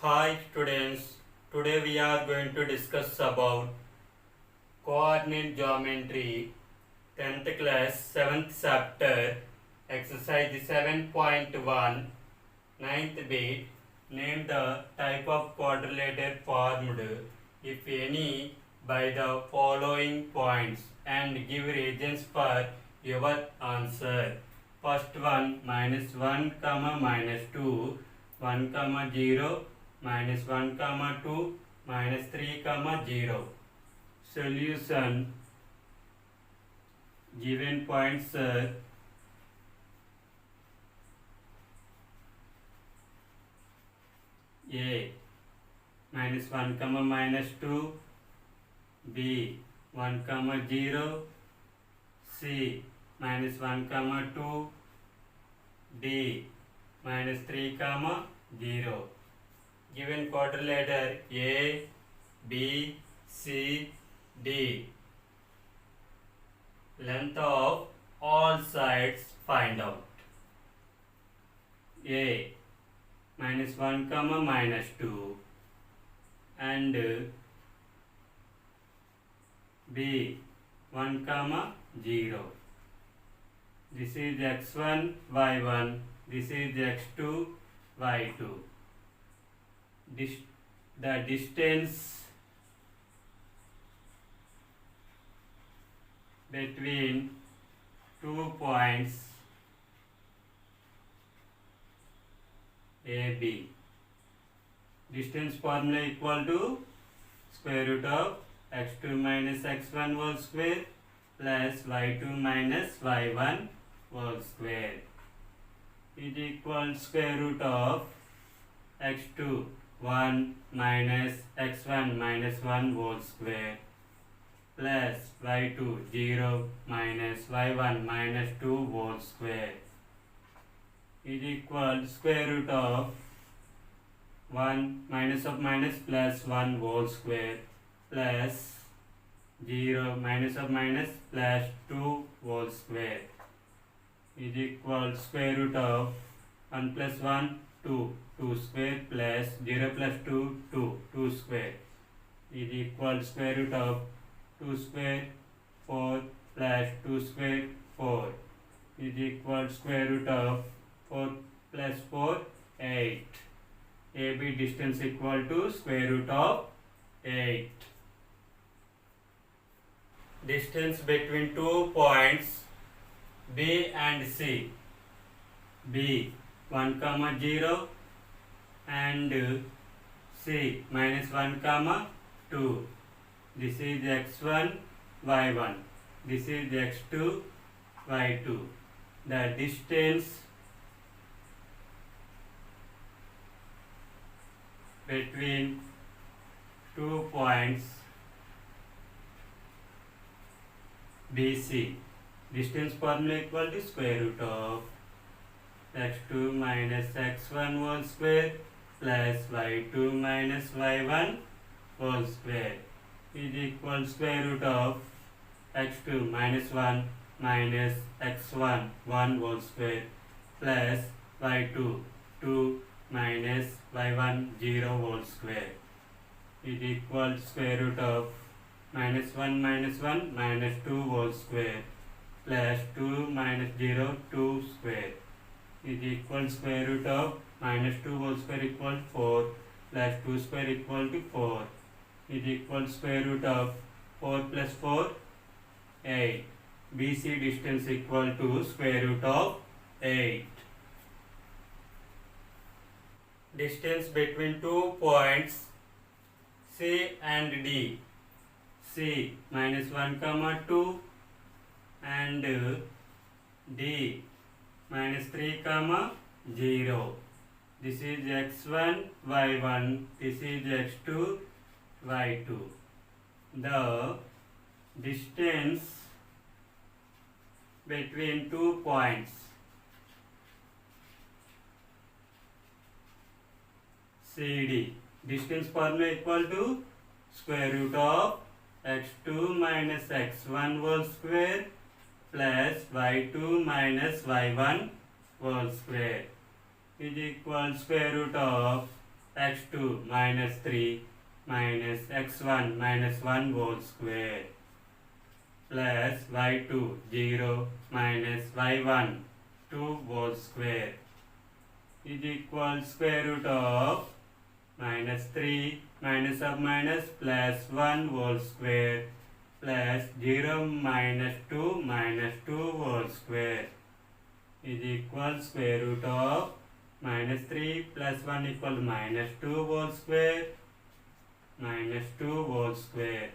Hi students, today we are going to discuss about coordinate geometry 10th class 7th chapter exercise 7.1 ninth bit. Name the type of quadrilateral formed if any by the following points and give reasons for your answer. First one -1, -2, 1, 0, -1, 2, -3, 0. Solution. Given points are A -1, -2, B 1, 0, C -1, 2, D -3, 0. Given quadrilateral A, B, C, D. Length of all sides find out. A -1, -2 and B 1, 0. This is x1, y1. This is x2, y2. The distance between 2 points A, B. Distance formula equal to square root of x2 minus x1 whole square plus y2 minus y1 whole square is equal square root of x2 1 minus x1 minus 1 whole square plus y2 0 minus y1 minus 2 whole square is equal square root of 1 minus of minus plus 1 whole square plus 0 minus of minus plus 2 whole square is equal square root of 1 plus 1 2 square plus 0 plus 2 square is equal square root of 2 square 4 plus 2 square 4 is equal square root of 4 plus 4 8. AB distance equal to square root of 8. Distance between 2 points B and C. B 1, 0 and C -1, 2. This is x1, y1. This is x2, y2. The distance between 2 points BC. Distance formula equal to square root of x2 minus x1 whole square plus y2 minus y1 whole square is equal square root of x2 minus 1 minus x1 1 whole square plus y2 2 minus y1 0 whole square is equal square root of -1 minus 2 whole square plus 2 minus 0 2 square is equal square root of -2 whole square equal 4 plus 2 square equal to 4 is equal square root of 4 plus 4 8. BC distance equal to square root of 8. Distance between 2 points C and D. C -1, 2 and D -3, 0. This is x1, y1. This is x2, y2. The distance between 2 points CD. Distance formula equal to square root of x2 minus x1 whole square plus y2 minus y1 whole square is equal square root of x2 minus 3 minus x1 minus 1 whole square plus y2 0 minus y1 2 whole square is equal square root of minus 3 minus of minus plus 1 whole square plus 0 minus 2 whole square is equal square root of minus 3 plus 1 equal minus 2 whole square minus 2 whole square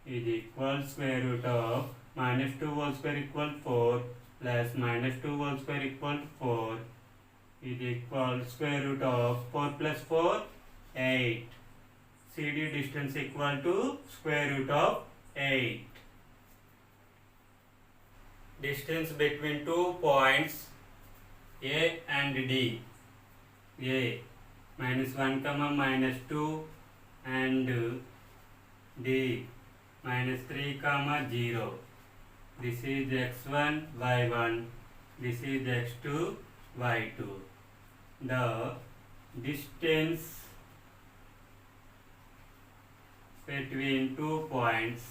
is equal square root of minus 2 whole square equal 4 plus minus 2 whole square equal 4 is equal square root of 4 plus 4 8. CD distance equal to square root of 8. Distance between 2 points A and D. A minus 1 comma minus 2 and D minus 3 comma 0. This is x1 y1. This is x2 y2. The distance between 2 points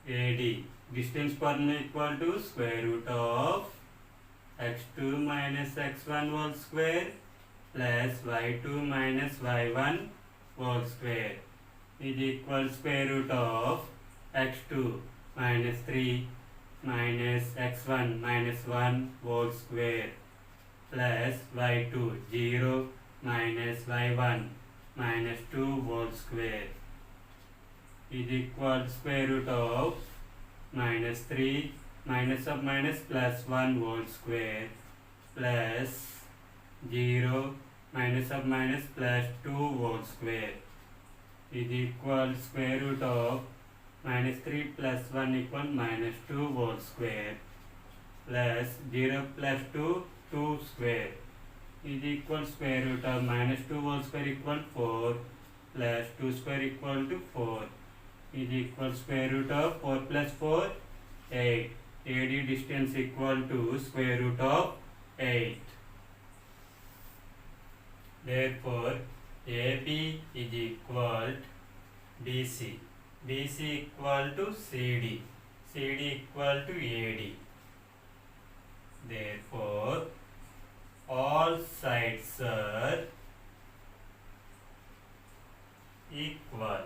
AD. Distance formula equal to square root of x2 minus x1 whole square plus y2 minus y1 whole square is equal square root of x2 minus 3 minus x1 minus 1 whole square plus y2 0 minus y1 minus 2 whole square is equal square root of minus 3 minus of minus plus 1 whole square plus 0 minus of minus plus 2 whole square is equal square root of minus 3 plus 1 equal minus 2 whole square plus 0 plus 2 2 square is equal square root of minus 2 whole square equal 4 plus 2 square equal to 4 is equal square root of 4 plus 4 8. AD distance equal to square root of 8. Therefore AB is equal BC. BC equal to CD. CD equal to AD. Therefore all sides are equal.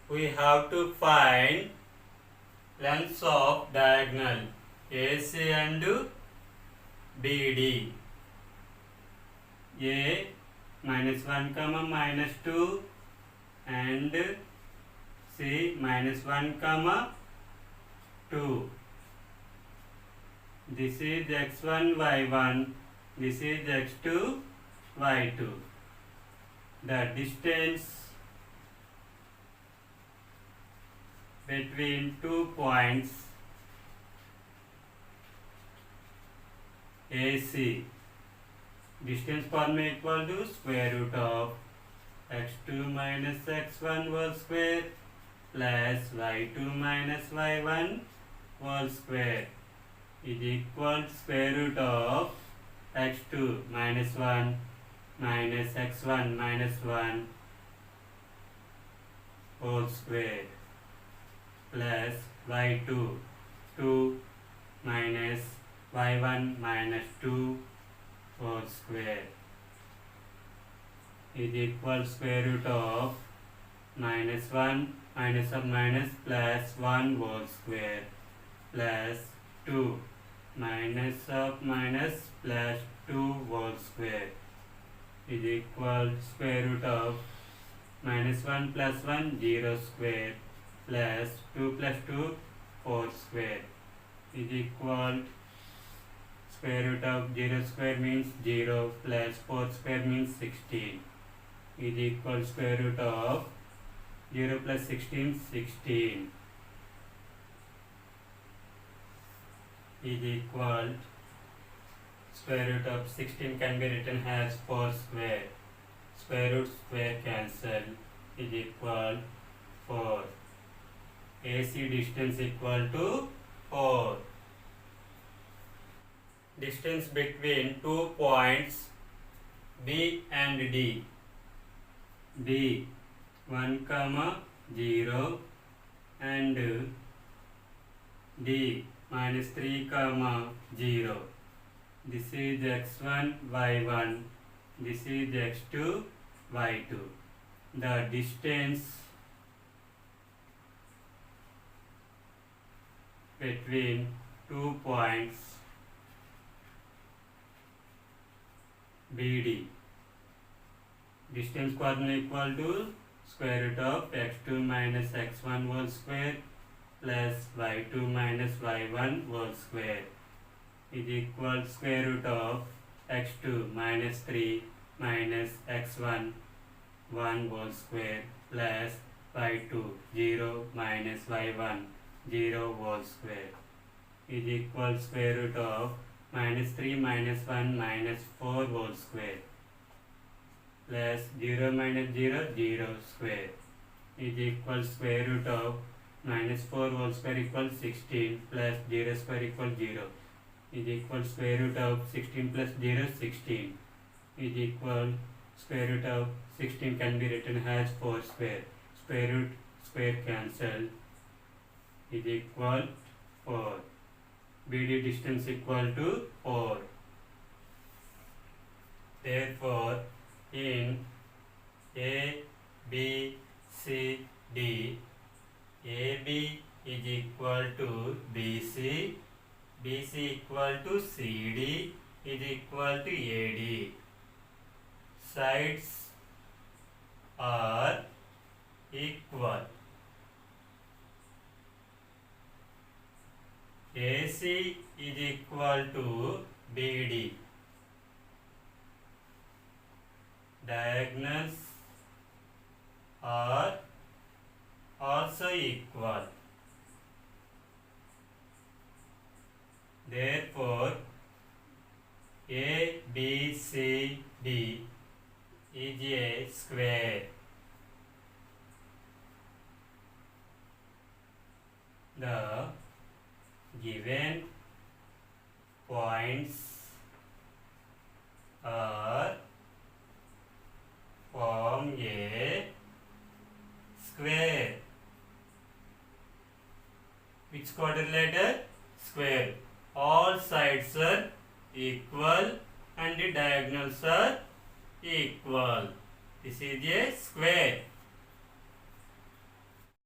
We have to find lengths of diagonal AC and BD. A minus 1 comma minus 2 and C minus 1 comma 2. This is x1 y1. This is x2 y2. The distance between 2 points AC. Distance formula equal to square root of x2 minus x1 whole square plus y2 minus y1 whole square is equal square root of x2 minus 1 minus x1 minus 1 whole square plus y2 2 minus y1 minus 2 whole square is equal square root of minus 1 minus of minus plus 1 whole square plus 2 minus of minus plus 2 whole square is equal square root of minus 1 plus 1 0 square plus 2 plus 2 4 square is equal square root of 0 square means 0 plus 4 square means 16 is equal square root of 0 plus 16 16 is equal square root of 16 can be written as 4 square. Square root square cancel is equal 4. AC distance equal to 4. distance between 2 points B and D. B 1, 0 and D -3, 0. This is x1, y1. This is x2, y2. The distance between 2 points BD. Distance coordinate equal to square root of x2 minus x1 whole square plus y2 minus y1 whole square is equal square root of x2 minus 3 minus x1 1 whole square plus y2 0 minus y1 0 whole square is equal square root of -3 minus 1 minus 4 whole square plus 0 minus 0 0 square is equal square root of -4 whole square equals 16 plus 0 square equals 0 is equal square root of 16 plus 0 16 is equal square root of 16 can be written as 4 square. Square root square cancel is equal 4. BD distance equal to 4. Therefore, in A, B, C, D, AB is equal to BC, BC equal to CD is equal to AD. Sides are equal. AC is equal to BD. Diagonals are also equal. Therefore, A, B, C, D is a square. The given points are form a square. Which quadrilateral? Square. All sides are equal and the diagonals are equal. This is a square.